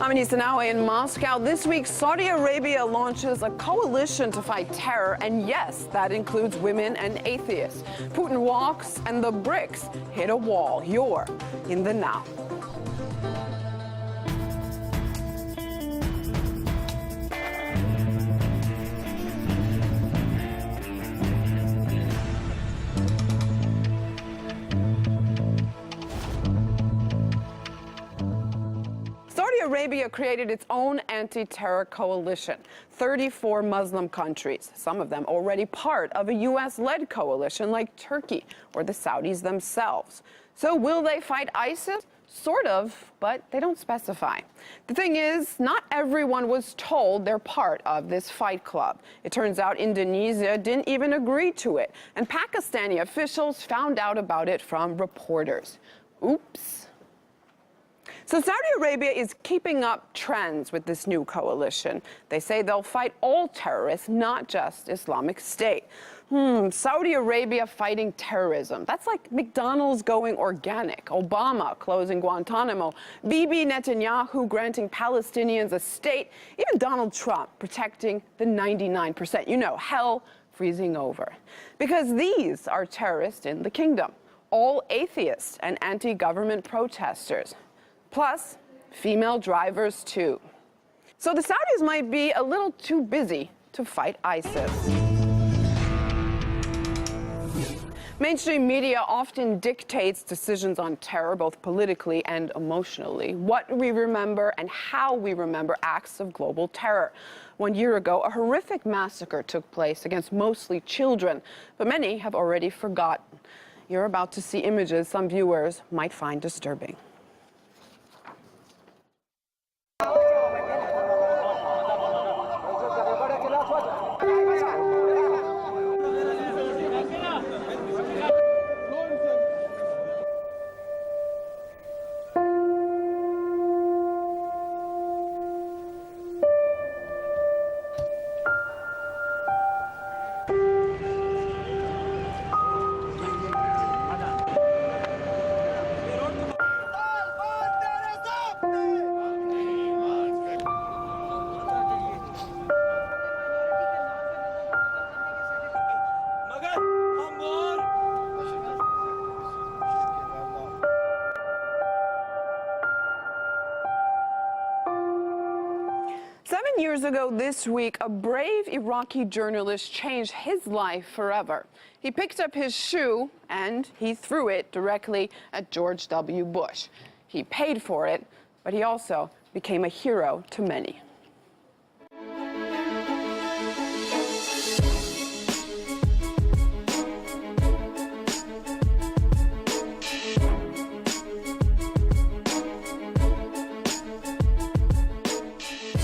I'm Anissa now in Moscow. This week, Saudi Arabia launches a coalition to fight terror, and yes, that includes women and atheists. Putin walks, and the BRICS hit a wall. You're in the now. Saudi Arabia created its own anti-terror coalition. 34 Muslim countries, some of them already part of a U.S.-led coalition like Turkey or the Saudis themselves. So will they fight ISIS? Sort of, but they don't specify. The thing is, not everyone was told they're part of this fight club. It turns out Indonesia didn't even agree to it, and Pakistani officials found out about it from reporters. Oops. So Saudi Arabia is keeping up trends with this new coalition. They say they'll fight all terrorists, not just Islamic State. Saudi Arabia fighting terrorism. That's like McDonald's going organic, Obama closing Guantanamo, Bibi Netanyahu granting Palestinians a state, even Donald Trump protecting the 99%. You know, hell freezing over. Because these are terrorists in the kingdom, all atheists and anti-government protesters. Plus, female drivers, too. So the Saudis might be a little too busy to fight ISIS. Mainstream media often dictates decisions on terror, both politically and emotionally. What we remember and how we remember acts of global terror. 1 year ago, a horrific massacre took place against mostly children, but many have already forgotten. You're about to see images some viewers might find disturbing. Years ago this week, a brave Iraqi journalist changed his life forever. He picked up his shoe and he threw it directly at George W. Bush. He paid for it, but he also became a hero to many.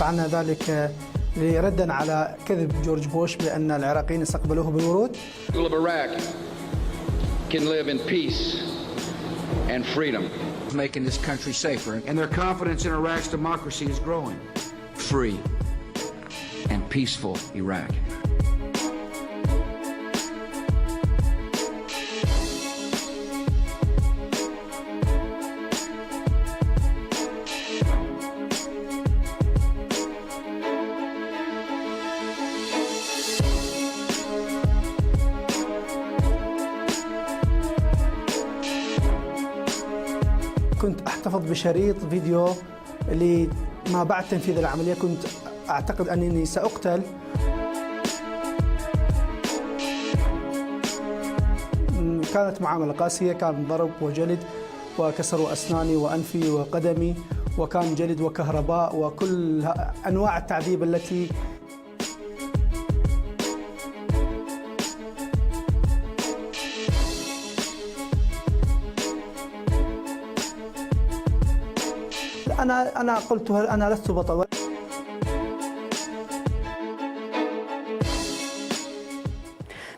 فعلنا ذلك ردا على كذب جورج بوش بأن العراقيين استقبلوه بالورود. People of Iraq can live in peace and freedom, making this country safer, and their confidence in Iraq's democracy is growing. Free and peaceful Iraq. كنت أحتفظ بشريط فيديو لما بعد تنفيذ العملية. كنت أعتقد أنني سأقتل. كانت معاملة قاسية، كان ضرب وجلد وكسروا أسناني وأنفي وقدمي، وكان جلد وكهرباء وكل أنواع التعذيب التي أنا قلت أنا لست بطل.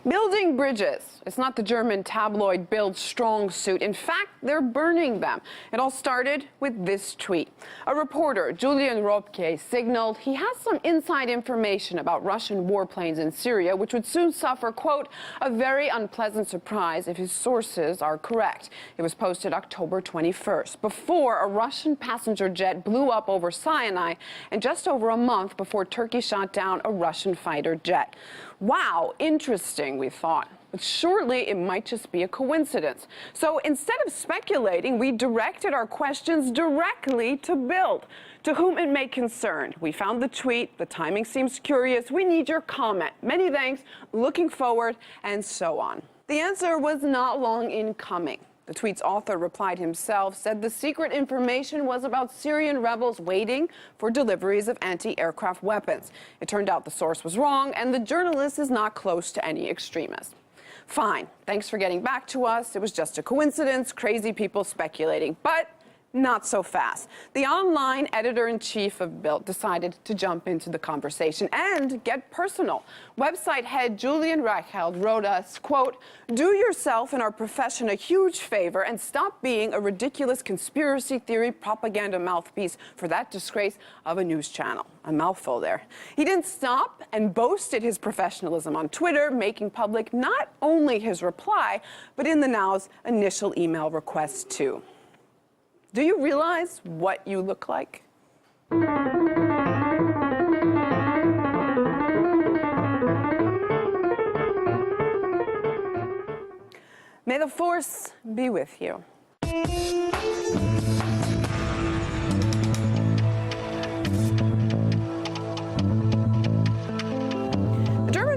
Building bridges It's not the German tabloid Bild's strong suit. In fact, they're burning them. It all started with this tweet. A reporter, Julian Robke, signaled he has some inside information about Russian warplanes in Syria, which would soon suffer, quote, a very unpleasant surprise if his sources are correct. It was posted October 21st, before a Russian passenger jet blew up over Sinai, and just over a month before Turkey shot down a Russian fighter jet. Wow, interesting, we thought. But surely it might just be a coincidence. So instead of speculating, we directed our questions directly to Bild, to whom it may concern. We found the tweet. The timing seems curious. We need your comment. Many thanks, looking forward, and so on. The answer was not long in coming. The tweet's author replied himself, said the secret information was about Syrian rebels waiting for deliveries of anti-aircraft weapons. It turned out the source was wrong, and the journalist is not close to any extremist. Fine, thanks for getting back to us. It was just a coincidence, crazy people speculating. But not so fast. The online editor-in-chief of Bild decided to jump into the conversation and get personal. Website head Julian Reichelt wrote us, quote, do yourself and our profession a huge favor and stop being a ridiculous conspiracy theory propaganda mouthpiece for that disgrace of a news channel. A mouthful there. He didn't stop and boasted his professionalism on Twitter, making public not only his reply, but in the Now's initial email request too. Do you realize what you look like? May the force be with you.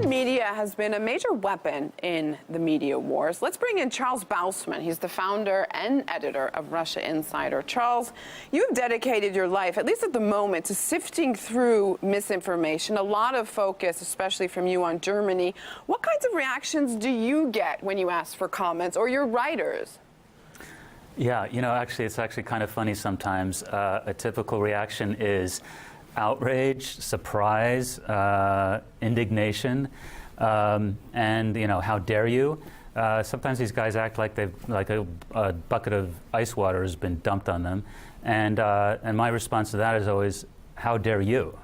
Media has been a major weapon in the media wars. Let's bring in Charles Bausman. He's the founder and editor of Russia Insider. Charles, you've dedicated your life, at least at the moment, to sifting through misinformation. A lot of focus, especially from you, on Germany. What kinds of reactions do you get when you ask for comments, or your writers? Yeah, you know, actually, it's actually kind of funny sometimes. A typical reaction is outrage, surprise, indignation, and, you know, how dare you? Sometimes these guys act like a bucket of ice water has been dumped on them, and my response to that is always, how dare you?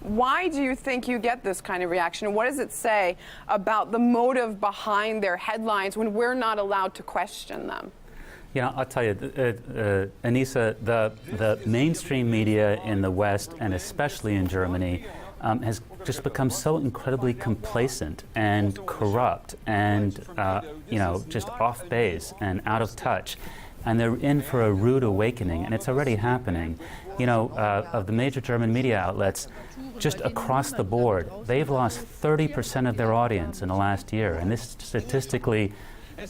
Why do you think you get this kind of reaction? What does it say about the motive behind their headlines when we're not allowed to question them? You know, I'll tell you, Anissa, the mainstream media in the West, and especially in Germany, has just become so incredibly complacent and corrupt and, you know, just off base and out of touch. And they're in for a rude awakening, and it's already happening. You know, of the major German media outlets, just across the board, they've lost 30% of their audience in the last year. And this statistically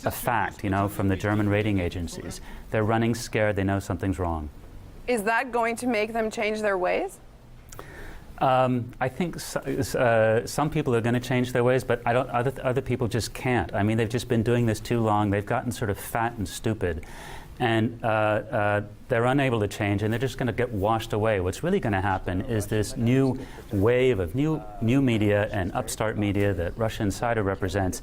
a fact, you know, from the German rating agencies. They're running scared. They know something's wrong. Is that going to make them change their ways? I think some people are going to change their ways, but other people just can't. I mean, they've just been doing this too long. They've gotten sort of fat and stupid, and they're unable to change, and they're just going to get washed away. What's really going to happen is this new wave of new media and upstart media that Russia Insider represents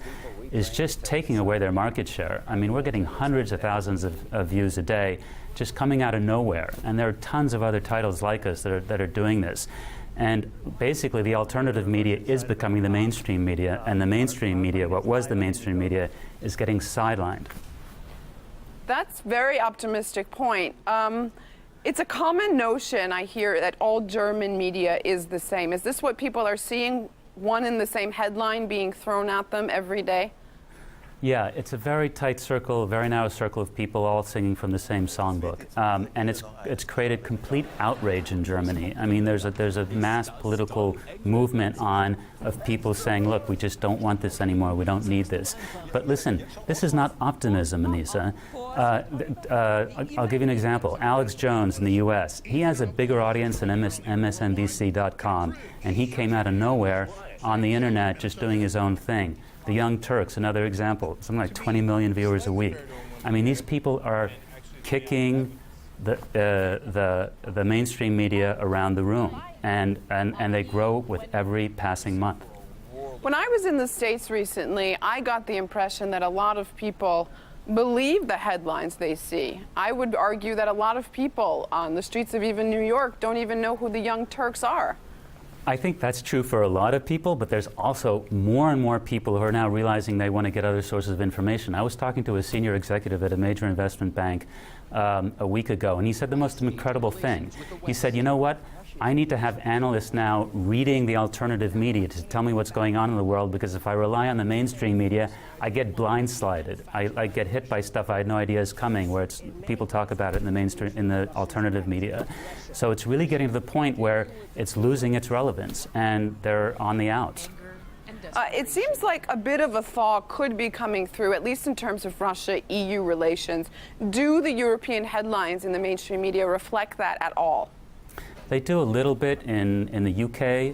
is just taking away their market share. I mean, we're getting hundreds of thousands of views a day just coming out of nowhere. And there are tons of other titles like us that are doing this. And basically, the alternative media is becoming the mainstream media, and the mainstream media, what was the mainstream media, is getting sidelined. That's a very optimistic point. It's a common notion, I hear, that all German media is the same. Is this what people are seeing? One and the same headline being thrown at them every day? Yeah, it's a very tight circle, a very narrow circle of people all singing from the same songbook, and it's created complete outrage in Germany. I mean, there's a mass political movement on of people saying, look, we just don't want this anymore. We don't need this. But listen, this is not optimism, Anissa. I'll give you an example. Alex Jones in the U.S. He has a bigger audience than MSNBC.com, and he came out of nowhere on the internet just doing his own thing. The Young Turks, another example, something like 20 million viewers a week. I mean, these people are kicking the mainstream media around the room, and they grow with every passing month. When I was in the States recently, I got the impression that a lot of people believe the headlines they see. I would argue that a lot of people on the streets of even New York don't even know who the Young Turks are. I think that's true for a lot of people, but there's also more and more people who are now realizing they want to get other sources of information. I was talking to a senior executive at a major investment bank a week ago, and he said the most incredible thing. He said, you know what? I need to have analysts now reading the alternative media to tell me what's going on in the world, because if I rely on the mainstream media, I get blindsided. I get hit by stuff I had no idea is coming, where people talk about it in the mainstream, in the alternative media. So it's really getting to the point where it's losing its relevance, and they're on the outs. It seems like a bit of a thaw could be coming through, at least in terms of Russia-EU relations. Do the European headlines in the mainstream media reflect that at all? They do a little bit in the UK.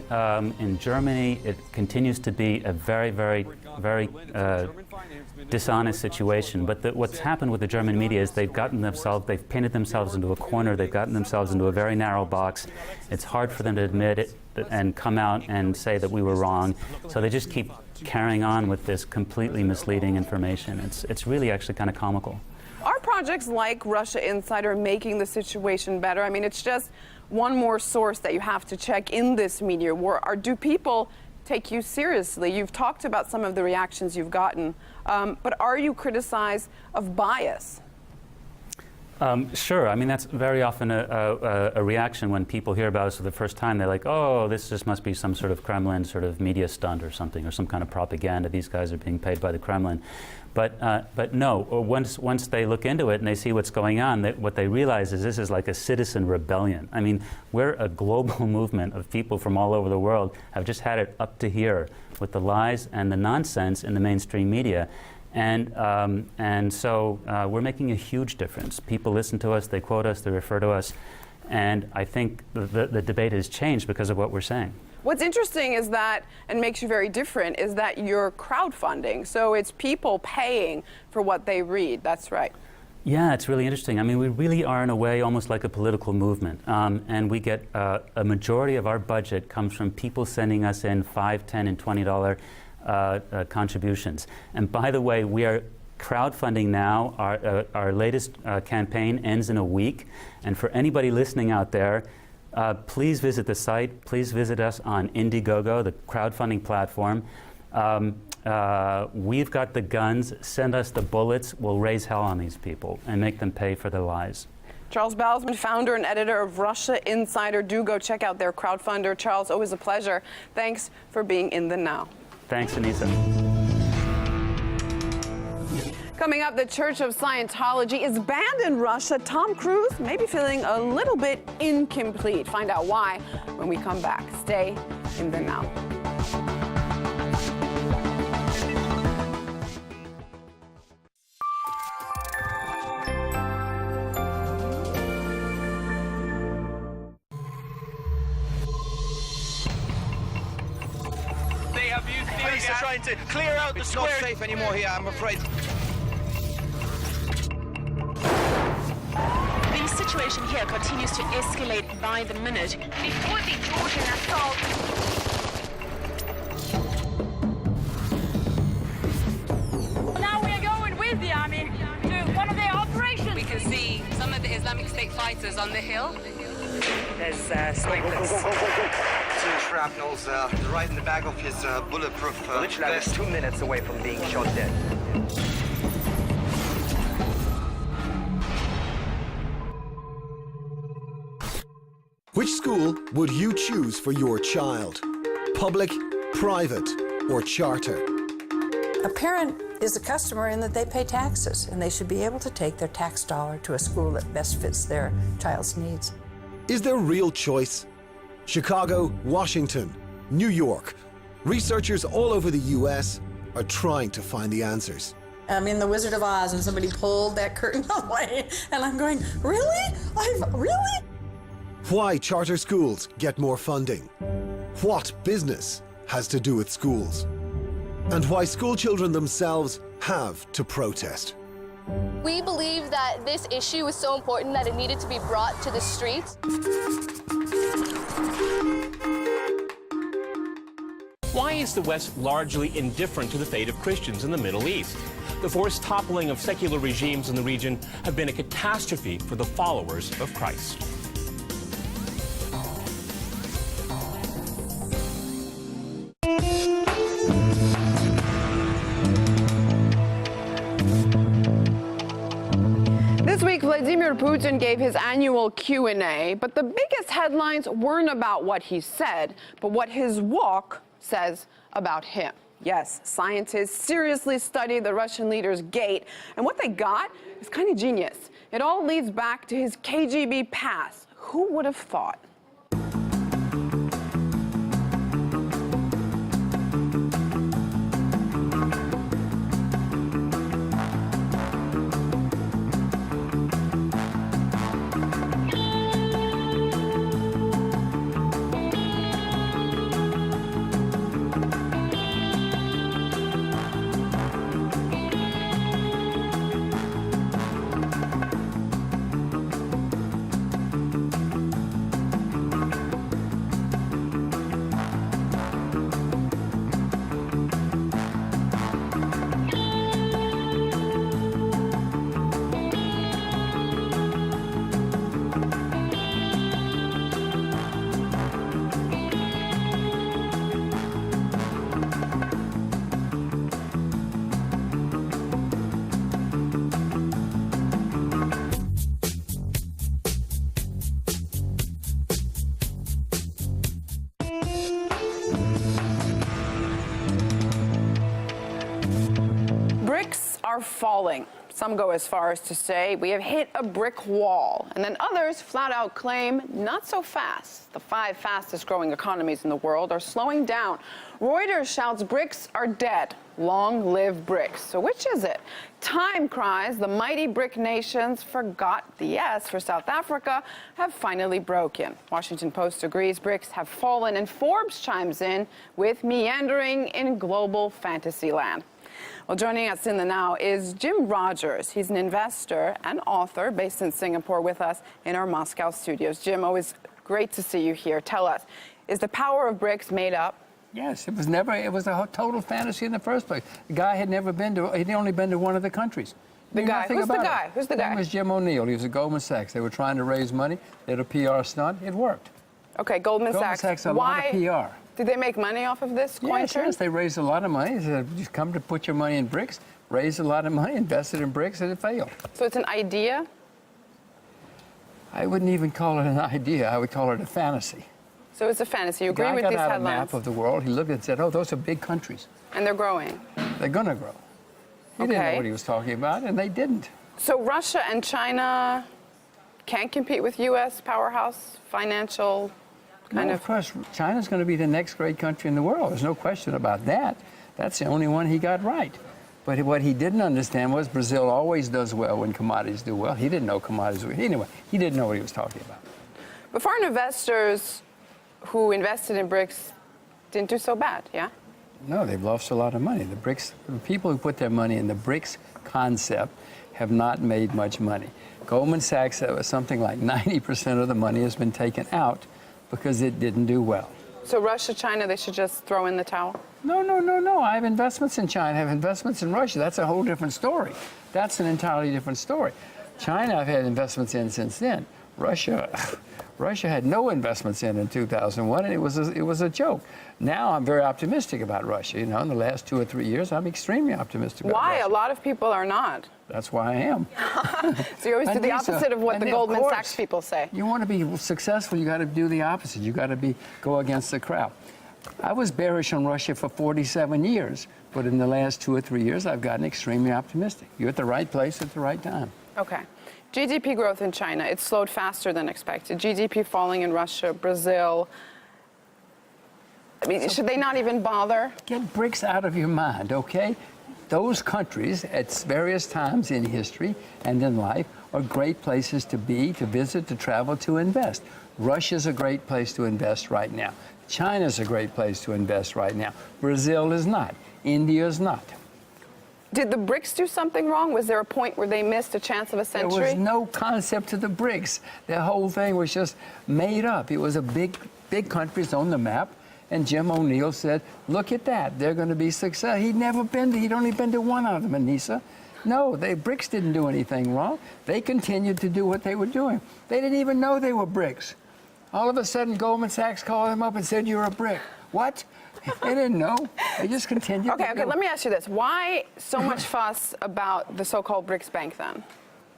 In Germany, it continues to be a very, very, very dishonest situation. But what's happened with the German media is they've painted themselves into a corner, they've gotten themselves into a very narrow box. It's hard for them to admit it and come out and say that we were wrong. So they just keep carrying on with this completely misleading information. It's really actually kind of comical. Are projects like Russia Insider making the situation better? I mean, it's just one more source that you have to check in this media war. Do people take you seriously? You've talked about some of the reactions you've gotten, but are you criticized of bias? Sure. I mean, that's very often a reaction when people hear about us for the first time. They're like, oh, this just must be some sort of Kremlin sort of media stunt or something, or some kind of propaganda. These guys are being paid by the Kremlin. But no, once they look into it and they see what's going on, what they realize is this is like a citizen rebellion. I mean, we're a global movement of people from all over the world have just had it up to here with the lies and the nonsense in the mainstream media. And so we're making a huge difference. People listen to us, they quote us, they refer to us, and I think the debate has changed because of what we're saying. What's interesting is that, and makes you very different, is that you're crowdfunding. So it's people paying for what they read. That's right. Yeah, it's really interesting. I mean, we really are in a way almost like a political movement. And we get a majority of our budget comes from people sending us in $5, $10, and $20 contributions. And by the way, we are crowdfunding now. Our latest campaign ends in a week. And for anybody listening out there, please visit the site. Please visit us on Indiegogo, the crowdfunding platform. We've got the guns. Send us the bullets. We'll raise hell on these people and make them pay for their lies. Charles Balzman, founder and editor of Russia Insider. Do go check out their crowdfunder. Charles, always a pleasure. Thanks for being in the Now. Thanks, Anissa. Coming up, the Church of Scientology is banned in Russia. Tom Cruise may be feeling a little bit incomplete. Find out why when we come back. Stay in the Now. They have used tear gas. Trying to clear out the square. It's not safe anymore here, I'm afraid. The situation here continues to escalate by the minute. Before the Georgian assault. Now we are going with the army to one of their operations. We can see some of the Islamic State fighters on the hill. There's snipers. Two shrapnels right in the back of his bulletproof Literally, I was 2 minutes away from being shot dead. Which school would you choose for your child? Public, private, or charter? A parent is a customer in that they pay taxes, and they should be able to take their tax dollar to a school that best fits their child's needs. Is there real choice? Chicago, Washington, New York. Researchers all over the US are trying to find the answers. I'm in The Wizard of Oz, and somebody pulled that curtain away, and I'm going, really? Really? Why charter schools get more funding. What business has to do with schools. And why school children themselves have to protest. We believe that this issue is so important that it needed to be brought to the streets. Why is the West largely indifferent to the fate of Christians in the Middle East? The forced toppling of secular regimes in the region have been a catastrophe for the followers of Christ. This week, Vladimir Putin gave his annual Q&A, but the biggest headlines weren't about what he said, but what his walk says about him. Yes, scientists seriously studied the Russian leader's gait, and what they got is kind of genius. It all leads back to his KGB past. Who would have thought? BRICS are falling. Some go as far as to say we have hit a brick wall, and then others flat out claim not so fast. The 5 fastest growing economies in the world are slowing down. Reuters shouts BRICS are dead. Long live BRICS. So which is it? Time cries the mighty BRIC nations forgot the S for South Africa have finally broken. Washington Post agrees BRICS have fallen, and Forbes chimes in with meandering in global fantasy land. Well, joining us in the now is Jim Rogers. He's an investor and author based in Singapore with us in our Moscow studios. Jim, always great to see you here. Tell us, is the power of BRICS made up? Yes, it was a total fantasy in the first place. The guy had never been to, he'd only been to one of the countries. The guy, who's the guy? Who's the guy? His name was Jim O'Neill. He was at Goldman Sachs. They were trying to raise money. They had a PR stunt. It worked. Okay, Goldman Sachs. Sachs had a lot of PR. Did they make money off of this coin turn? Yes, they raised a lot of money. They said, just come to put your money in BRICS, raised a lot of money, invested in BRICS, and it failed. So it's an idea? I wouldn't even call it an idea. I would call it a fantasy. So it's a fantasy. You agree with these headlines? The guy got out a headlines? map of the world. He looked and said, oh, those are big countries. And they're growing. They're going to grow. He didn't know what he was talking about, and they didn't. So Russia and China can't compete with U.S. powerhouse financial kind of... Of course, China's going to be the next great country in the world. There's no question about that. That's the only one he got right. But what he didn't understand was Brazil always does well when commodities do well. He didn't know commodities were... Anyway, he didn't know what he was talking about. But foreign investors who invested in BRICS didn't do so bad, yeah? No, they've lost a lot of money. The people who put their money in the BRICS concept have not made much money. Goldman Sachs, something like 90% of the money has been taken out because it didn't do well. So Russia, China, they should just throw in the towel? No, no, no, no. I have investments in China. I have investments in Russia. That's a whole different story. That's an entirely different story. China, I've had investments in since then. Russia had no investments in 2001, and it was a joke. Now I'm very optimistic about Russia. You know, in the last 2 or 3 years, I'm extremely optimistic about Why? Russia. A lot of people are not. That's why I am. So you always do the opposite of what the Goldman Sachs people say. You want to be successful, you got to do the opposite. You got to go against the crowd. I was bearish on Russia for 47 years, but in the last 2 or 3 years, I've gotten extremely optimistic. You're at the right place at the right time. Okay. GDP growth in China, it slowed faster than expected. GDP falling in Russia, Brazil. I mean, should they not even bother? Get BRICS out of your mind, okay? Those countries, at various times in history and in life, are great places to be, to visit, to travel, to invest. Russia's a great place to invest right now. China's a great place to invest right now. Brazil is not. India is not. Did the BRICS do something wrong? Was there a point where they missed a chance of a century? There was no concept to the BRICS. The whole thing was just made up. It was a big countries on the map, And Jim O'Neill said, look at that, they're going to be successful. He'd only been to one of them, Anissa. No, BRICS didn't do anything wrong. They continued to do what they were doing. They didn't even know they were BRICS. All of a sudden, Goldman Sachs called them up and said, you're a BRIC. What? They didn't know. They just continued. Okay, let me ask you this. Why so much fuss about the so-called BRICS Bank then,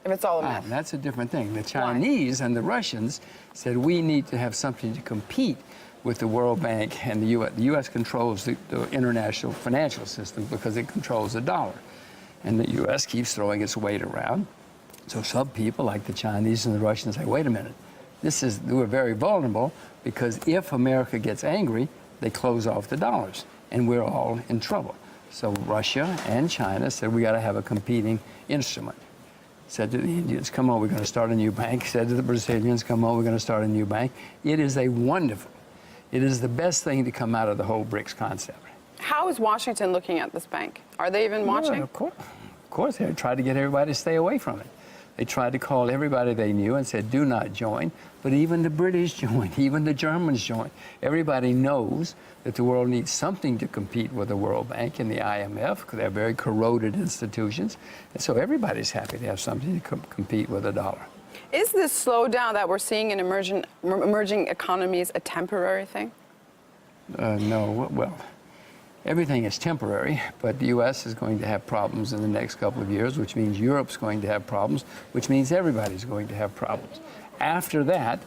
if it's all a myth? That's a different thing. The Chinese and the Russians said we need to have something to compete with the World Bank and the U.S. The U.S. controls the international financial system because it controls the dollar. And the U.S. keeps throwing its weight around. So some people, like the Chinese and the Russians, say, wait a minute, we're very vulnerable because if America gets angry, they close off the dollars, and we're all in trouble. So Russia and China said we got to have a competing instrument. Said to the Indians, come on, we're going to start a new bank. Said to the Brazilians, come on, we're going to start a new bank. It is it is the best thing to come out of the whole BRICS concept. How is Washington looking at this bank? Are they even watching? Well, of course, they tried to get everybody to stay away from it. They tried to call everybody they knew and said, do not join. But even the British joined, even the Germans joined. Everybody knows that the world needs something to compete with the World Bank and the IMF, because they're very corroded institutions. And so everybody's happy to have something to compete with the dollar. Is this slowdown that we're seeing in emerging economies a temporary thing? No, well, everything is temporary, but the U.S. is going to have problems in the next couple of years, which means Europe's going to have problems, which means everybody's going to have problems. After that,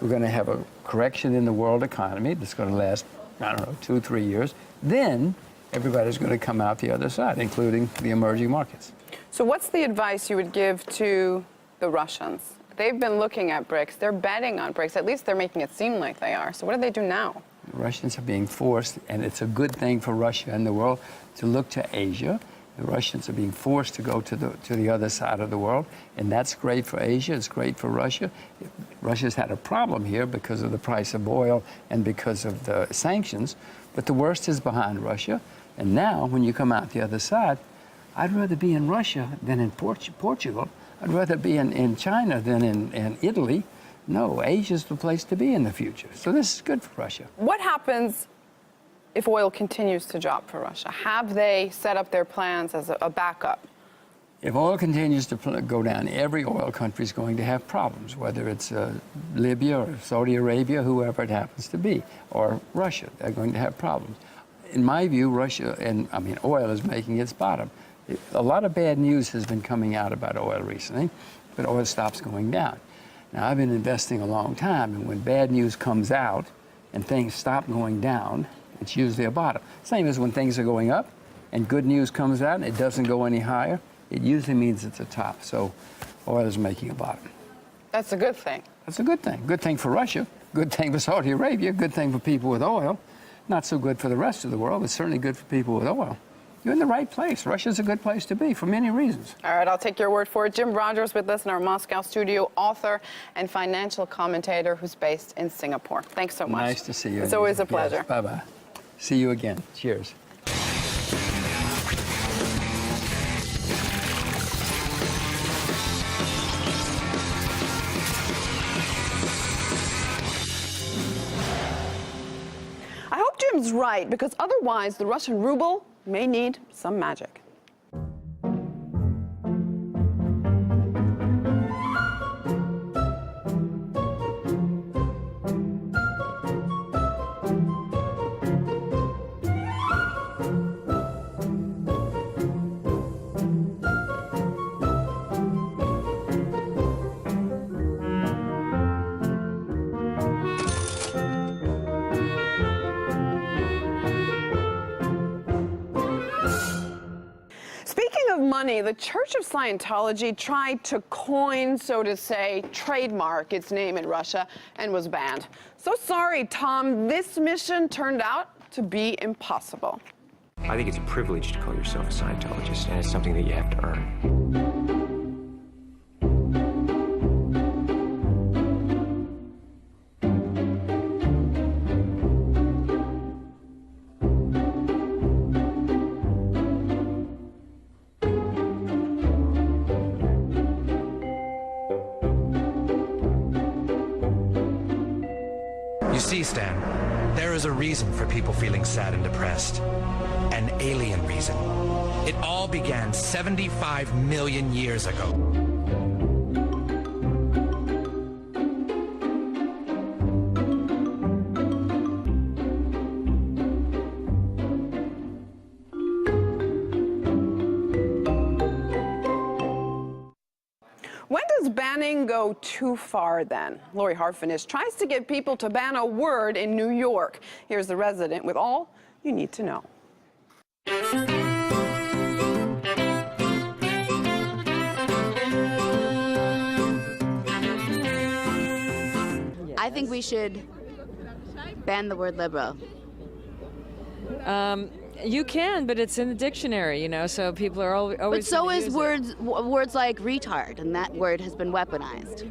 we're going to have a correction in the world economy that's going to last, I don't know, 2-3 years. Then everybody's going to come out the other side, including the emerging markets. So what's the advice you would give to the Russians? They've been looking at BRICS. They're betting on BRICS. At least they're making it seem like they are. So what do they do now? The Russians are being forced, and it's a good thing for Russia and the world, to look to Asia. The Russians are being forced to go to the other side of the world, and that's great for Asia. It's great for Russia. Russia's had a problem here because of the price of oil and because of the sanctions, but the worst is behind Russia. And now, when you come out the other side, I'd rather be in Russia than in Portugal. I'd rather be in China than in Italy. No, Asia's the place to be in the future. So this is good for Russia. What happens if oil continues to drop for Russia? Have they set up their plans as a backup? If oil continues to go down, every oil country is going to have problems, whether it's Libya or Saudi Arabia, whoever it happens to be, or Russia. They're going to have problems. In my view, oil is making its bottom. A lot of bad news has been coming out about oil recently, but oil stops going down. Now, I've been investing a long time, and when bad news comes out and things stop going down, it's usually a bottom. Same as when things are going up and good news comes out and it doesn't go any higher, it usually means it's a top. So oil is making a bottom. That's a good thing. That's a good thing. Good thing for Russia, good thing for Saudi Arabia, good thing for people with oil. Not so good for the rest of the world, but certainly good for people with oil. You're in the right place. Russia's a good place to be for many reasons. All right, I'll take your word for it. Jim Rogers with us in our Moscow studio, author and financial commentator who's based in Singapore. Thanks so much. Nice to see you. It's always a pleasure. Yes, bye-bye. See you again. Cheers. I hope Jim's right, because otherwise the Russian ruble may need some magic. Money, the Church of Scientology tried to coin, so to say, trademark its name in Russia and was banned. So sorry, Tom, this mission turned out to be impossible. I think it's a privilege to call yourself a Scientologist, and it's something that you have to earn. You see, Stan, There is a reason for people feeling sad and depressed. An alien reason. It all began 75 million years ago. When does banning go too far then? Lori Harfinish tries to get people to ban a word in New York. Here's the resident with all you need to know. I think we should ban the word liberal. You can, but it's in the dictionary, you know, so people are always. But so is words like retard, and that word has been weaponized.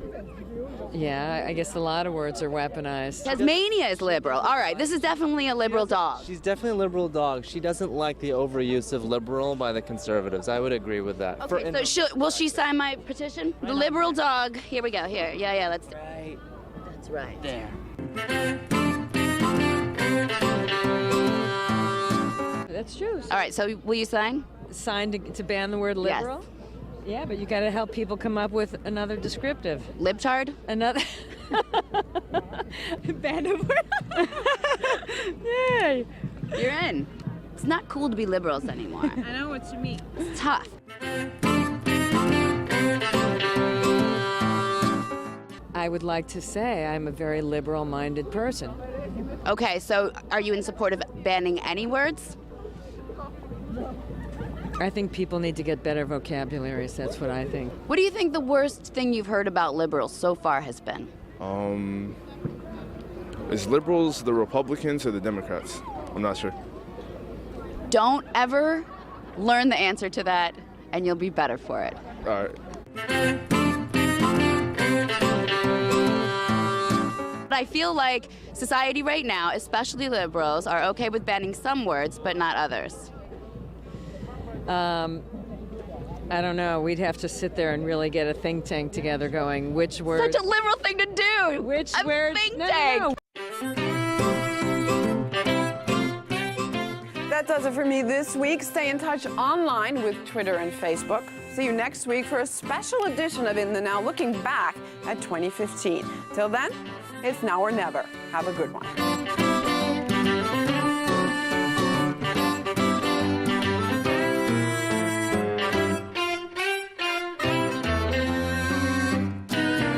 Yeah, I guess a lot of words are weaponized. Tasmania is liberal. All right, this is definitely a liberal dog. She's definitely a liberal dog. She doesn't like the overuse of liberal by the conservatives. I would agree with that. Okay, so will she sign my petition? The liberal dog. Here we go. Here. Yeah, let's. Right. That's right. There. That's true. All right, so will you sign? Sign to ban the word liberal? Yes. Yeah, but you got to help people come up with another descriptive. Libtard? Another. Ban the word. Yay. You're in. It's not cool to be liberals anymore. I know what you mean. It's tough. I would like to say I'm a very liberal-minded person. Okay, so are you in support of banning any words? I think people need to get better vocabularies. That's what I think. What do you think the worst thing you've heard about liberals so far has been? Is liberals the Republicans or the Democrats? I'm not sure. Don't ever learn the answer to that, and you'll be better for it. All right. But I feel like society right now, especially liberals, are okay with banning some words, but not others. I don't know. We'd have to sit there and really get a think tank together going, which words... Such a liberal thing to do! Which a words... think tank! That does it for me this week. Stay in touch online with Twitter and Facebook. See you next week for a special edition of In the Now, looking back at 2015. Till then, it's now or never. Have a good one.